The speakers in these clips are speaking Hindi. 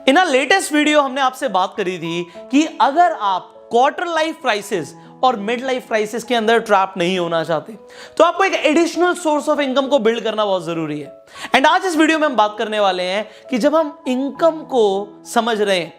इन अ लेटेस्ट वीडियो हमने आपसे बात करी थी कि अगर आप क्वार्टर लाइफ क्राइसिस और मिड लाइफ क्राइसिस के अंदर ट्रैप नहीं होना चाहते तो आपको एक एडिशनल सोर्स ऑफ इनकम को बिल्ड करना बहुत जरूरी है। एंड आज इस वीडियो में हम बात करने वाले हैं कि जब हम इनकम को समझ रहे हैं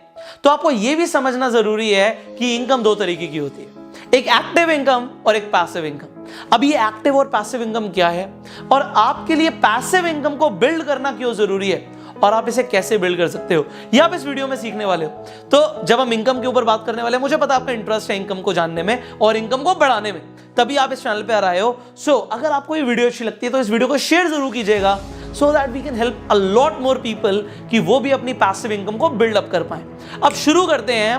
तो आपको यह भी समझना जरूरी है कि इनकम दो तरीके की होती है, एक एक्टिव इनकम और एक पैसिव इनकम। अब ये एक्टिव और पैसिव इनकम क्या है और आपके लिए पैसिव इनकम को बिल्ड करना क्यों जरूरी है और आप इसे कैसे बिल्ड कर सकते हो, ये आप इस वीडियो में सीखने वाले हो। तो जब हम इनकम के ऊपर बात करने वाले हैं, मुझे पता आपका इंटरेस्ट है इनकम को जानने में और इनकम को बढ़ाने में, तभी आप इस चैनल पे आ रहे हो। सो अगर आपको ये वीडियो अच्छी लगती है तो इस वीडियो को शेयर जरूर कीजिएगा so that we can help a lot more people कि वो भी अपनी पैसिव इनकम को बिल्ड अप कर पाए। अब शुरू करते हैं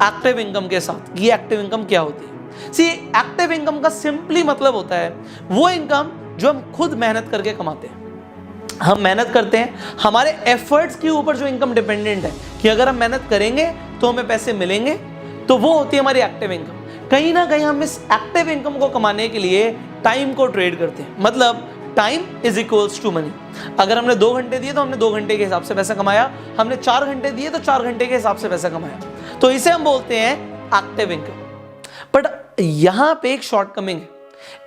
एक्टिव इनकम के साथ। ये एक्टिव इनकम क्या होती है? सी, एक्टिव इनकम का सिंपली मतलब होता है वो इनकम जो हम खुद मेहनत करके कमाते हैं। हम मेहनत करते हैं, हमारे एफर्ट्स के ऊपर जो इनकम डिपेंडेंट है कि अगर हम मेहनत करेंगे तो हमें पैसे मिलेंगे, तो वो होती है हमारी एक्टिव इनकम। कहीं ना कहीं हम इस एक्टिव इनकम को कमाने के लिए टाइम को ट्रेड करते हैं, मतलब time is equals to money. अगर हमने 2 घंटे दिए तो हमने 2 घंटे के हिसाब से पैसा कमाया, हमने 4 घंटे दिए तो 4 घंटे के हिसाब से पैसा कमाया, तो इसे हम बोलते हैं एक्टिव इनकम। बट यहां पे एक शॉर्टकमिंग है।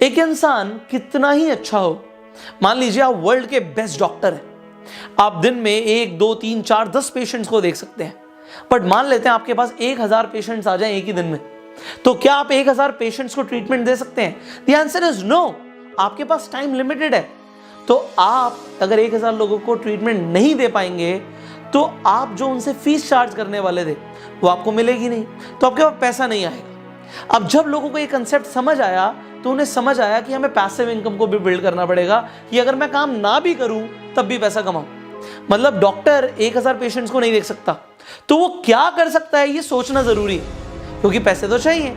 एक इंसान कितना ही अच्छा हो, मान लीजिए आप वर्ल्ड के बेस्ट डॉक्टर हैं, आप दिन में 1, 2, 3, 4, 10 पेशेंट्स को देख सकते हैं, बट मान लेते हैं आपके पास 1000 पेशेंट्स आ जाएं एक ही दिन में, तो क्या आप 1000 पेशेंट्स को ट्रीटमेंट दे सकते हैं? The answer is no. आपके पास टाइम लिमिटेड है, तो आप अगर 1000 लोगों को ट्रीटमेंट नहीं दे पाएंगे तो आप जो उनसे फीस चार्ज करने वाले थे वो आपको मिलेगी नहीं, तो आपके पास पैसा नहीं आएगा। अब जब लोगों को ये कंसेप्ट समझ आया तो उन्हें समझ आया कि हमें पैसिव इनकम को भी बिल्ड करना पड़ेगा कि अगर मैं काम ना भी करूं तब भी पैसा कमाऊं। मतलब डॉक्टर 1000 पेशेंट्स को नहीं देख सकता, तो वो क्या कर सकता है ये सोचना जरूरी है, क्योंकि पैसे तो चाहिए।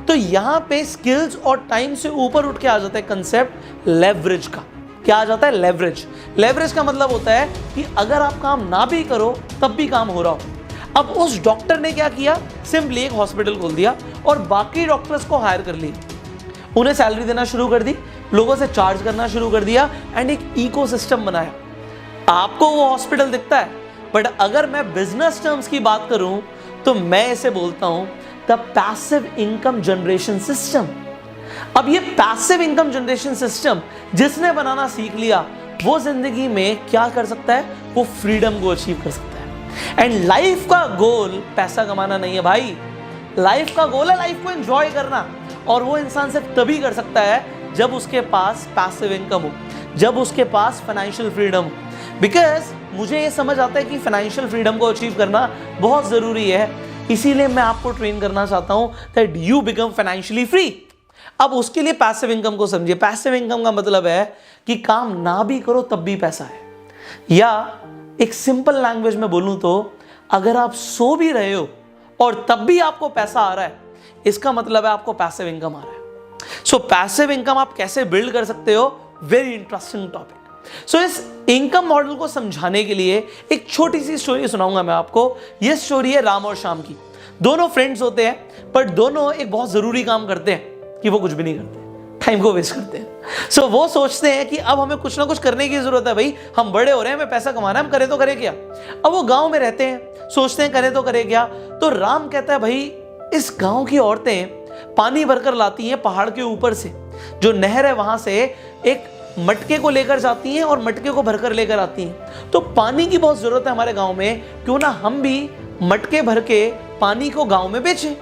तो यहां पे स्किल्स और टाइम से ऊपर उठ के आ जाता है कंसेप्ट लेवरेज का। क्या आ जाता है? लेवरेज। लेवरेज का मतलब होता है कि अगर आप काम ना भी करो तब भी काम हो रहा हो। अब उस डॉक्टर ने क्या किया? सिंपली एक हॉस्पिटल खोल दिया और बाकी डॉक्टर्स को हायर कर लिया, उन्हें सैलरी देना शुरू कर दी, लोगों से चार्ज करना शुरू कर दिया एंड एक इकोसिस्टम बनाया। आपको वो हॉस्पिटल दिखता है, बट अगर मैं बिजनेस टर्म्स की बात करूं तो मैं इसे बोलता हूं the passive income generation system. अब ये पैसिव इनकम जनरेशन सिस्टम जिसने बनाना सीख लिया वो जिंदगी में क्या कर सकता है? वो फ्रीडम को अचीव कर सकता है। एंड लाइफ का गोल पैसा कमाना नहीं है भाई, लाइफ का गोल है लाइफ को एंजॉय करना, और वो इंसान सिर्फ तभी कर सकता है जब उसके पास पैसिव इनकम हो, जब उसके पास फाइनेंशियल फ्रीडम हो। बिकॉज मुझे ये समझ आता है कि फाइनेंशियल फ्रीडम को अचीव करना बहुत जरूरी है, इसीलिए मैं आपको ट्रेन करना चाहता हूं that you become financially free. अब उसके लिए पैसिव इनकम को समझिए। पैसिव इनकम का मतलब है कि काम ना भी करो तब भी पैसा है, या एक सिंपल लैंग्वेज में बोलूं तो अगर आप सो भी रहे हो और तब भी आपको पैसा आ रहा है, इसका मतलब है आपको पैसिव इनकम आ रहा है। सो पैसिव इनकम आप कैसे बिल्ड कर सकते हो? Very interesting topic. सो इस इनकम मॉडल को समझाने के लिए एक छोटी सी स्टोरी सुनाऊंगा मैं आपको। यह स्टोरी है राम और श्याम की। दोनों फ्रेंड्स होते हैं, पर दोनों एक बहुत जरूरी काम करते हैं कि वो कुछ भी नहीं करते, टाइम को वेस्ट करते हैं। सो वो सोचते हैं कि अब हमें कुछ ना कुछ करने की जरूरत है, भाई हम बड़े हो रहे हैं, हमें पैसा कमाना है, हम करें तो करें क्या। अब वो गांव में रहते हैं, सोचते हैं करें तो करें क्या। तो राम कहता है भाई इस गांव की औरतें पानी भरकर लाती हैं पहाड़ के ऊपर से, जो नहर है वहां से एक मटके को लेकर जाती हैं और मटके को भरकर लेकर आती हैं। तो पानी की बहुत जरूरत है हमारे गांव में, क्यों ना हम भी मटके भर के पानी को गांव में बेचें,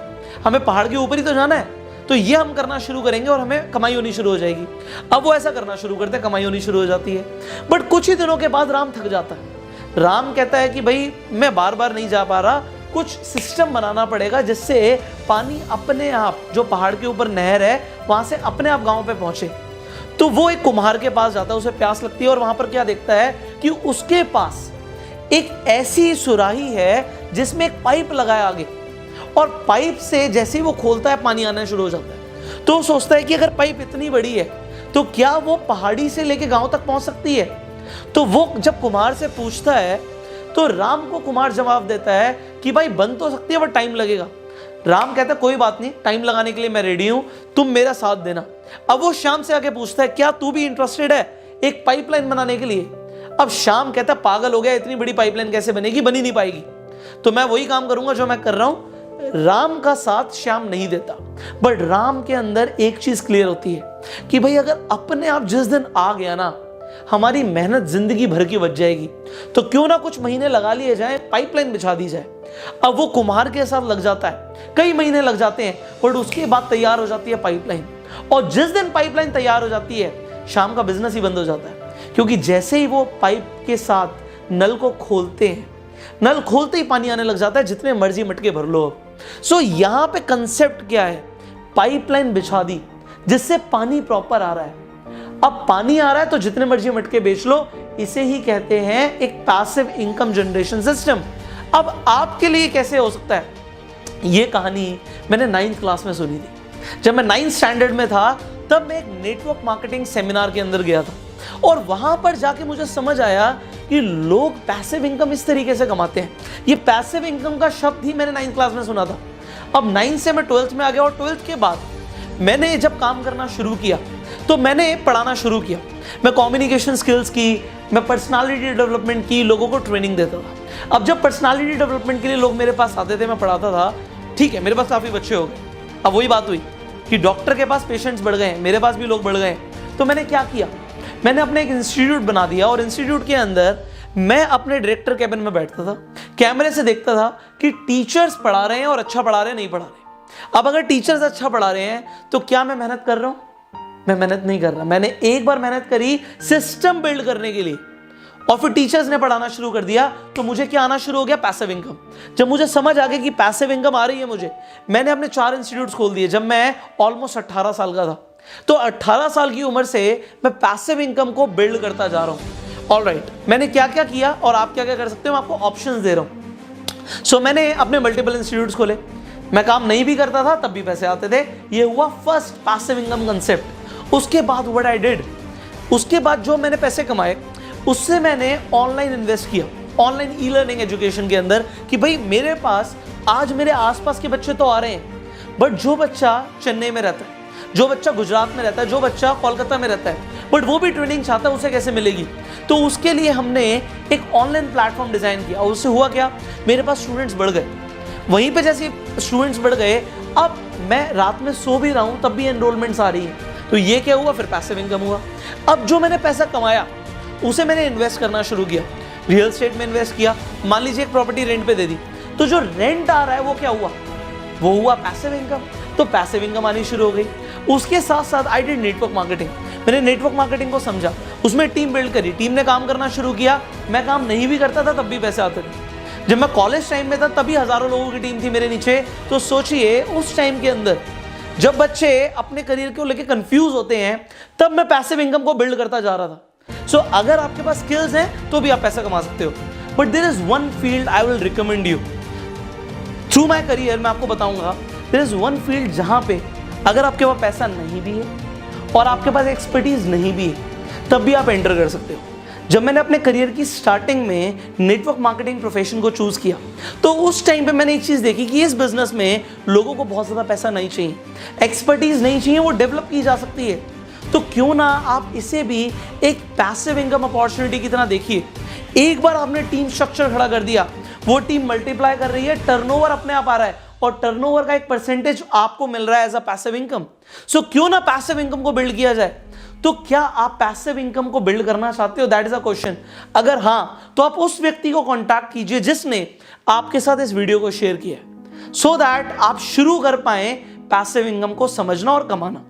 हमें पहाड़ के ऊपर ही तो जाना है, तो ये हम करना शुरू करेंगे और हमें कमाई होनी शुरू हो जाएगी। अब वो ऐसा करना शुरू करते हैं, कमाई होनी शुरू हो जाती है। बट कुछ ही दिनों के बाद राम थक जाता है। राम कहता है कि भाई मैं बार बार नहीं जा पा रहा, कुछ सिस्टम बनाना पड़ेगा जिससे पानी अपने आप, जो पहाड़ के ऊपर नहर है वहां से अपने आप गांव पे पहुंचे। तो वो एक कुम्हार के पास जाता है, उसे प्यास लगती है और वहां पर क्या देखता है कि उसके पास एक ऐसी सुराही है जिसमें एक पाइप लगाया आगे, और पाइप से जैसे ही वो खोलता है पानी आना शुरू हो जाता है। तो वो सोचता है कि अगर पाइप इतनी बड़ी है तो क्या वो पहाड़ी से लेके गांव तक पहुंच सकती है। तो वो जब कुम्हार से पूछता है तो राम को कुम्हार जवाब देता है कि भाई बन तो सकती है पर टाइम लगेगा। राम कहता है कोई बात नहीं, टाइम लगाने के लिए मैं रेडी हूं, तुम मेरा साथ देना। अब वो श्याम से आके पूछता है क्या तू भी इंटरेस्टेड है एक पाइपलाइन बनाने के लिए। अब श्याम कहता है पागल हो गया, इतनी बड़ी पाइपलाइन कैसे बनेगी, बन ही नहीं पाएगी। तो मैं वही काम करूंगा जो मैं कर रहा हूं। राम का साथ श्याम नहीं देता, बट राम के अंदर एक चीज क्लियर होती है कि भाई अगर अपने आप जिस दिन आ गया ना, हमारी मेहनत जिंदगी भर की बच जाएगी। तो क्यों ना कुछ महीने लगा लिए जाए, पाइपलाइन बिछा दी जाए। अब वो कुम्हार के साथ लग जाता है, कई महीने लग जाते हैं, बट उसके बाद तैयार हो जाती है पाइपलाइन। और जिस दिन पाइपलाइन तैयार हो जाती है, शाम का बिजनेस ही बंद हो जाता है, क्योंकि जैसे ही वो पाइप के साथ नल को खोलते हैं, नल खोलते ही पानी आने लग जाता है, जितने मर्जी मटके भर लो। सो यहां पे कंसेप्ट क्या है, पाइपलाइन बिछा दी जिससे पानी प्रॉपर आ रहा है। अब पानी आ रहा है तो जितने मर्जी मटके बेच लो, इसे ही कहते हैं एक पैसिव इनकम जनरेशन सिस्टम। अब आपके लिए कैसे हो सकता है, ये कहानी मैंने 9th क्लास में सुनी थी। जब मैं 9th स्टैंडर्ड में था, तब मैं एक नेटवर्क मार्केटिंग सेमिनार के अंदर गया था, और वहां पर जाके मुझे समझ आया कि लोग पैसिव इनकम इस तरीके से कमाते हैं। ये पैसिव इनकम का शब्द ही मैंने 9th क्लास में सुना था। अब 9th से मैं 12th में आ गया, और 12th के बाद मैंने जब काम करना शुरू किया तो मैंने पढ़ाना शुरू किया। मैं कम्युनिकेशन स्किल्स की, मैं पर्सनालिटी डेवलपमेंट की, लोगों को ट्रेनिंग देता था। अब जब पर्सनालिटी डेवलपमेंट के लिए लोग मेरे पास आते थे, मैं पढ़ाता था, ठीक है, मेरे पास काफ़ी बच्चे हो गए। अब वही बात हुई कि डॉक्टर के पास पेशेंट्स बढ़ गए, मेरे पास भी लोग बढ़ गए। तो मैंने क्या किया, मैंने अपने एक इंस्टीट्यूट बना दिया, और इंस्टीट्यूट के अंदर मैं अपने डायरेक्टर कैबिन में बैठता था, कैमरे से देखता था कि टीचर्स पढ़ा रहे हैं और अच्छा पढ़ा रहे हैं, नहीं पढ़ा रहे। अब अगर टीचर्स अच्छा पढ़ा रहे हैं तो क्या मैं मेहनत कर रहा हूं? मैं मेहनत नहीं कर रहा। मैंने एक बार मेहनत करी सिस्टम बिल्ड करने के लिए, और फिर टीचर्स ने पढ़ाना शुरू कर दिया, तो मुझे क्या आना शुरू हो गया, पैसिव इनकम। जब मुझे समझ आ गया कि पैसिव इनकम आ रही है मुझे, मैंने अपने 4 इंस्टीट्यूट्स खोल दिए। जब मैं ऑलमोस्ट 18 साल का था, तो 18 साल की उम्र से मैं पैसिव इनकम को बिल्ड करता जा रहा हूं। ऑलराइट, मैंने क्या क्या किया और आप क्या क्या कर सकते हो, मैं आपको ऑप्शंस दे रहा हूं। सो मैंने अपने मल्टीपल इंस्टीट्यूट्स खोले, मैं काम नहीं भी करता था तब भी पैसे आते थे। ये हुआ फर्स्ट पैसिव इनकम कंसेप्ट। उसके बाद व्हाट आई डिड, उसके बाद जो मैंने पैसे कमाए उससे मैंने ऑनलाइन इन्वेस्ट किया, ऑनलाइन ई लर्निंग एजुकेशन के अंदर, कि भाई मेरे पास आज मेरे आसपास के बच्चे तो आ रहे हैं, बट जो बच्चा चेन्नई में रहता है, जो बच्चा गुजरात में रहता है, जो बच्चा कोलकाता में रहता है, बट वो भी ट्रेनिंग चाहता है, उसे कैसे मिलेगी? तो उसके लिए हमने एक ऑनलाइन प्लेटफॉर्म डिजाइन किया, और उससे हुआ क्या, मेरे पास स्टूडेंट्स बढ़ गए। वहीं पे जैसे स्टूडेंट्स बढ़ गए, अब मैं रात में सो भी रहा हूं तब भी एनरोलमेंट्स आ रही है। तो ये क्या हुआ, फिर पैसिव इनकम हुआ। अब जो मैंने पैसा कमाया उसे मैंने इन्वेस्ट करना शुरू किया, रियल एस्टेट में इन्वेस्ट किया। मान लीजिए एक प्रॉपर्टी रेंट पे दे दी, तो जो रेंट आ रहा है वो क्या हुआ, वो हुआ पैसिव इनकम। तो पैसिव इनकम आनी शुरू हो गई। उसके साथ साथ आई डिड नेटवर्क मार्केटिंग। मैंने नेटवर्क मार्केटिंग को समझा, उसमें टीम बिल्ड करी, टीम ने काम करना शुरू किया। मैं काम नहीं भी करता था तब भी पैसे आते थे। जब मैं कॉलेज टाइम में था तभी हजारों लोगों की टीम थी मेरे नीचे। तो सोचिए उस टाइम के अंदर जब बच्चे अपने करियर को लेकर कंफ्यूज होते हैं, तब मैं पैसिव इनकम को बिल्ड करता जा रहा था। सो अगर आपके पास स्किल्स हैं तो भी आप पैसा कमा सकते हो, but there is one field I will recommend you through my career. मैं आपको बताऊंगा देयर इज वन फील्ड जहां पे अगर आपके पास पैसा नहीं भी है और आपके पास एक्सपर्टीज नहीं भी है, तब भी आप एंटर कर सकते हो। जब मैंने अपने करियर की स्टार्टिंग में नेटवर्क मार्केटिंग प्रोफेशन को चूज किया, तो उस टाइम पे मैंने एक चीज देखी कि इस बिजनेस में लोगों को बहुत ज्यादा पैसा नहीं चाहिए, एक्सपर्टीज नहीं चाहिए, वो डेवलप की जा सकती है। तो क्यों ना आप इसे भी एक पैसिव इनकम अपॉर्चुनिटी की तरह देखिए। एक बार आपने टीम स्ट्रक्चर खड़ा कर दिया, वो टीम मल्टीप्लाई कर रही है, टर्नओवर अपने आप आ रहा है, और टर्नओवर का एक परसेंटेज आपको मिल रहा है एज अ पैसिव इनकम। सो क्यों ना पैसिव इनकम को बिल्ड किया जाए। तो क्या आप पैसिव इनकम को बिल्ड करना चाहते हो? That is a question. अगर हां, तो आप उस व्यक्ति को कांटेक्ट कीजिए जिसने आपके साथ इस वीडियो को शेयर किया, सो दैट आप शुरू कर पाए पैसिव इनकम को समझना और कमाना।